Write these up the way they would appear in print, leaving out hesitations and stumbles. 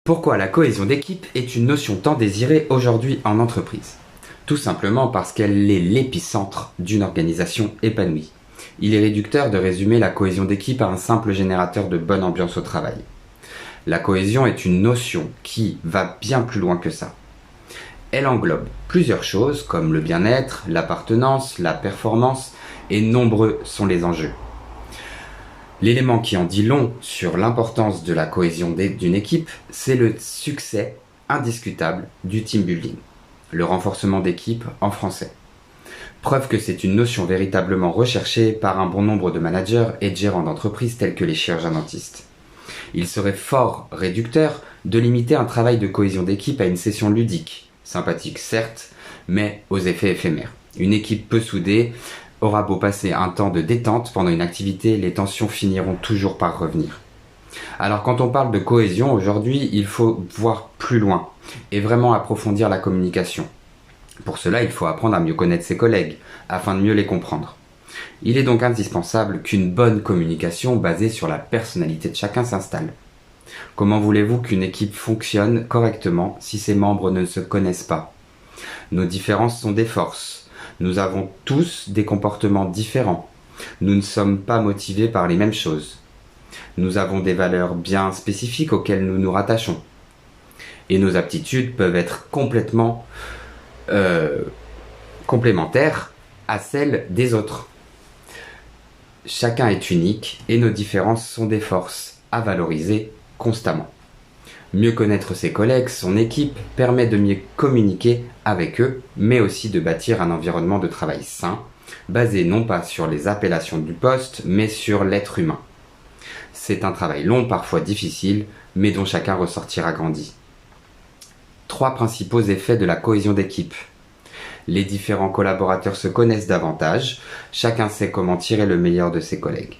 Pourquoi la cohésion d'équipe est une notion tant désirée aujourd'hui en entreprise? Tout simplement parce qu'elle est l'épicentre d'une organisation épanouie. Il est réducteur de résumer la cohésion d'équipe à un simple générateur de bonne ambiance au travail. La cohésion est une notion qui va bien plus loin que ça. Elle englobe plusieurs choses comme le bien-être, l'appartenance, la performance, et nombreux sont les enjeux. L'élément qui en dit long sur l'importance de la cohésion d'une équipe, c'est le succès indiscutable du team building, le renforcement d'équipe en français. Preuve que c'est une notion véritablement recherchée par un bon nombre de managers et de gérants d'entreprises tels que les chirurgiens-dentistes. Il serait fort réducteur de limiter un travail de cohésion d'équipe à une session ludique, sympathique certes, mais aux effets éphémères. Une équipe peu soudée aura beau passer un temps de détente pendant une activité, les tensions finiront toujours par revenir. Alors quand on parle de cohésion aujourd'hui, il faut voir plus loin et vraiment approfondir la communication. Pour cela, il faut apprendre à mieux connaître ses collègues, afin de mieux les comprendre. Il est donc indispensable qu'une bonne communication basée sur la personnalité de chacun s'installe. Comment voulez-vous qu'une équipe fonctionne correctement si ses membres ne se connaissent pas? Nos différences sont des forces. Nous avons tous des comportements différents. Nous ne sommes pas motivés par les mêmes choses. Nous avons des valeurs bien spécifiques auxquelles nous nous rattachons. Et nos aptitudes peuvent être complètement complémentaires à celles des autres. Chacun est unique et nos différences sont des forces à valoriser constamment. Mieux connaître ses collègues, son équipe, permet de mieux communiquer avec eux, mais aussi de bâtir un environnement de travail sain, basé non pas sur les appellations du poste, mais sur l'être humain. C'est un travail long, parfois difficile, mais dont chacun ressortira grandi. 3 principaux effets de la cohésion d'équipe. Les différents collaborateurs se connaissent davantage, chacun sait comment tirer le meilleur de ses collègues.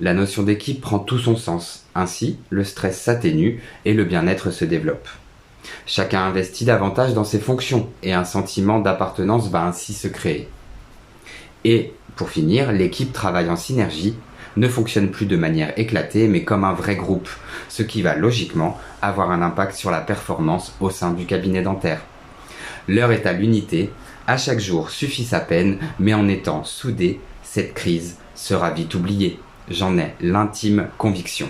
La notion d'équipe prend tout son sens, ainsi le stress s'atténue et le bien-être se développe. Chacun investit davantage dans ses fonctions et un sentiment d'appartenance va ainsi se créer. Et, pour finir, l'équipe travaille en synergie, ne fonctionne plus de manière éclatée mais comme un vrai groupe, ce qui va logiquement avoir un impact sur la performance au sein du cabinet dentaire. L'heure est à l'unité, à chaque jour suffit sa peine, mais en étant soudés, cette crise sera vite oubliée. J'en ai l'intime conviction.